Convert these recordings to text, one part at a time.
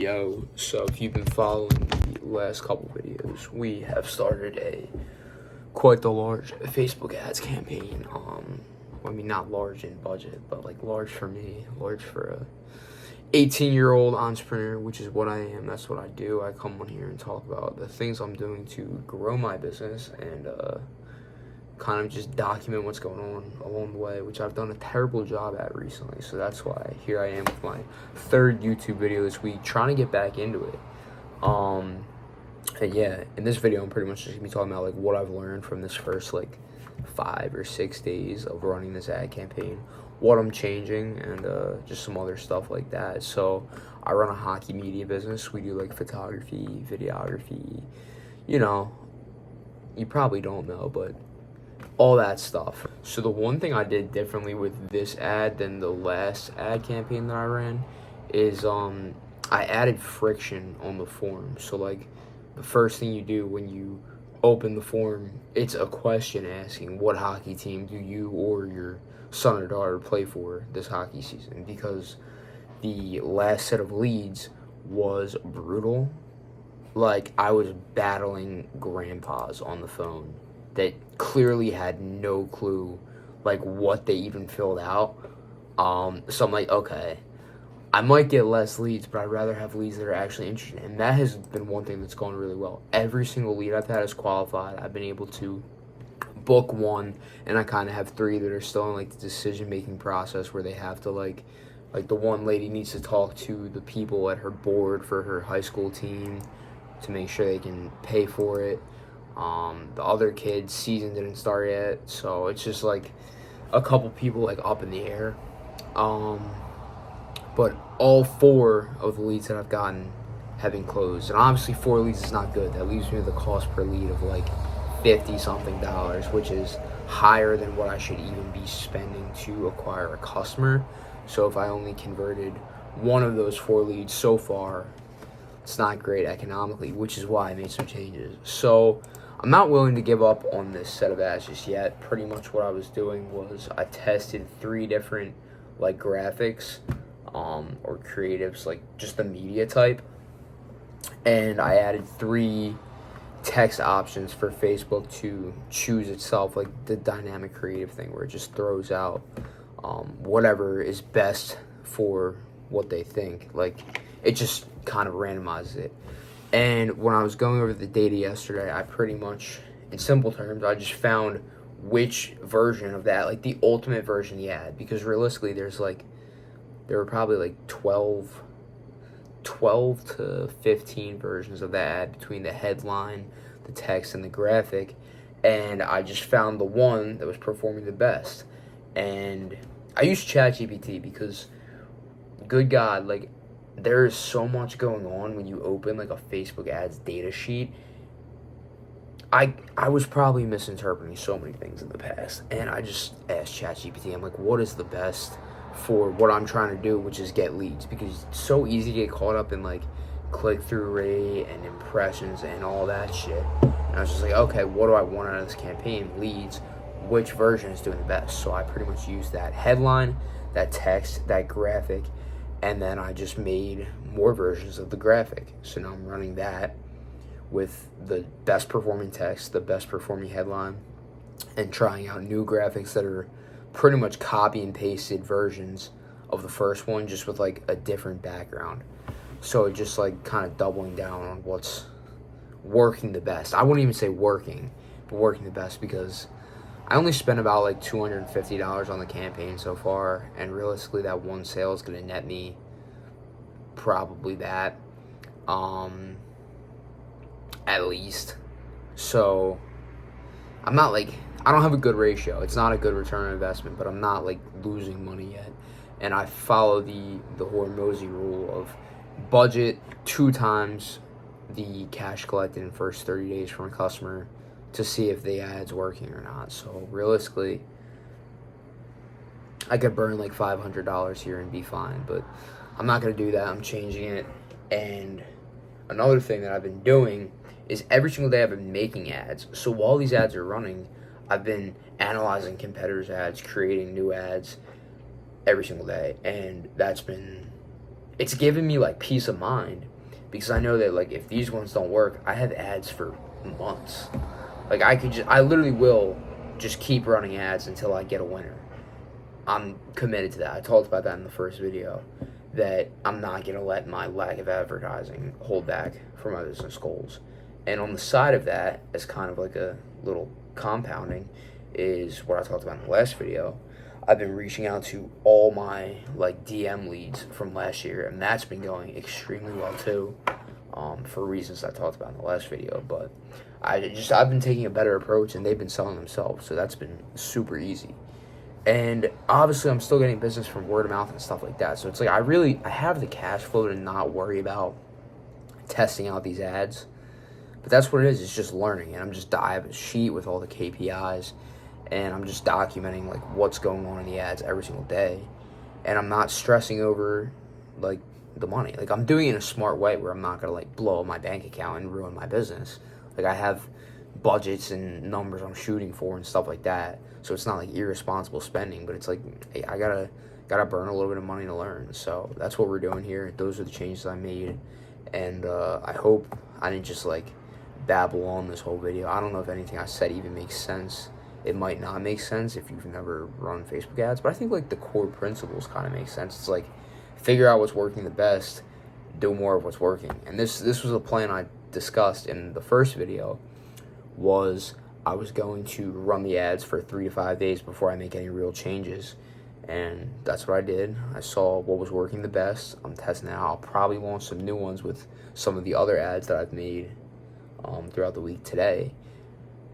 Yo, so if you've been following the last couple videos, we have started quite the large Facebook ads campaign. I mean, not large in budget, but like large for me, large for a 18-year-old entrepreneur, which is what I am. That's what I do. I come on here and talk about the things I'm doing to grow my business and kind of just document what's going on along the way, which I've done a terrible job at recently. So that's why here I am with my third YouTube video this week, trying to get back into it. And yeah, in this video, I'm pretty much just gonna be talking about like what I've learned from this first like 5 or 6 days of running this ad campaign, what I'm changing, and just some other stuff like that. So I run a hockey media business. We do like photography, videography, you probably don't know, but all that stuff. So the one thing I did differently with this ad than the last ad campaign that I ran is I added friction on the form. So like the first thing you do when you open the form, it's a question asking what hockey team do you or your son or daughter play for this hockey season, because the last set of leads was brutal. Like I was battling grandpas on the phone that clearly had no clue like what they even filled out. So I'm like, okay, I might get less leads, but I'd rather have leads that are actually interested. And that has been one thing that's gone really well. Every single lead I've had is qualified. I've been able to book one, and I kind of have 3 that are still in like the decision-making process where they have to like the one lady needs to talk to the people at her board for her high school team to make sure they can pay for it. The other kid's season didn't start yet, so it's just like a couple people like up in the air. But all 4 of the leads that I've gotten have been closed, and obviously 4 leads is not good. That leaves me with a cost per lead of like $50-something, which is higher than what I should even be spending to acquire a customer. So if I only converted one of those 4 leads so far, it's not great economically, which is why I made some changes. So I'm not willing to give up on this set of ads just yet. Pretty much what I was doing was I tested 3 different like graphics or creatives, like just the media type, and I added 3 text options for Facebook to choose itself, like the dynamic creative thing where it just throws out whatever is best for what they think. Like it just kind of randomizes it. And when I was going over the data yesterday, I pretty much, in simple terms, I just found which version of that, like the ultimate version of the ad, because realistically there were probably like 12 to 15 versions of that ad between the headline, the text, and the graphic, and I just found the one that was performing the best. And I used ChatGPT because, good God, like there is so much going on when you open like a Facebook ads data sheet. I was probably misinterpreting so many things in the past, and I just asked ChatGPT, I'm like, what is the best for what I'm trying to do, which is get leads, because it's so easy to get caught up in like click-through rate and impressions and all that shit. And I was just like, okay, what do I want out of this campaign? Leads. Which version is doing the best? So I pretty much used that headline, that text, that graphic, and then I just made more versions of the graphic. So now I'm running that with the best performing text, the best performing headline, and trying out new graphics that are pretty much copy and pasted versions of the first one, just with like a different background. So it just like kind of doubling down on what's working the best. I wouldn't even say working, but working the best, because I only spent about like $250 on the campaign so far, and realistically that one sale is going to net me probably that, at least. So I'm not like, I don't have a good ratio. It's not a good return on investment, but I'm not like losing money yet. And I follow the Hormozy rule of budget 2 times the cash collected in first 30 days from a customer to see if the ad's working or not. So realistically, I could burn like $500 here and be fine, but I'm not going to do that. I'm changing it. And another thing that I've been doing is every single day I've been making ads. So while these ads are running, I've been analyzing competitors' ads, creating new ads every single day, and it's given me like peace of mind, because I know that, like, if these ones don't work, I have ads for months. Like, I literally will just keep running ads until I get a winner. I'm committed to that. I talked about that in the first video, that I'm not going to let my lack of advertising hold back from my business goals. And on the side of that, as kind of like a little compounding, is what I talked about in the last video. I've been reaching out to all my, like, DM leads from last year, and that's been going extremely well too, for reasons I talked about in the last video. But I've been taking a better approach, and they've been selling themselves, so that's been super easy. And obviously, I'm still getting business from word of mouth and stuff like that. So it's like I have the cash flow to not worry about testing out these ads. But that's what it is. It's just learning, and I have a sheet with all the KPIs, and I'm just documenting, like, what's going on in the ads every single day, and I'm not stressing over, like, the money. Like, I'm doing it in a smart way where I'm not gonna, like, blow up my bank account and ruin my business. Like, I have budgets and numbers I'm shooting for and stuff like that, so it's not like irresponsible spending, but it's like, hey, I gotta burn a little bit of money to learn. So that's what we're doing here. Those are the changes I made, and I hope I didn't just, like, babble on this whole video. I don't know if anything I said even makes sense. It might not make sense if you've never run Facebook ads, but I think, like, the core principles kind of make sense. It's like, figure out what's working the best, do more of what's working. And this was a plan I discussed in the first video. Was I was going to run the ads for 3 to 5 days before I make any real changes, and that's what I did. I saw what was working the best. I'm testing it out. I'll probably launch some new ones with some of the other ads that I've made throughout the week today,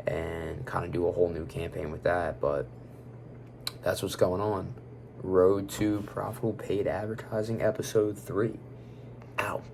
and kind of do a whole new campaign with that. But that's what's going on. Road to Profitable Paid Advertising, episode 3. Out.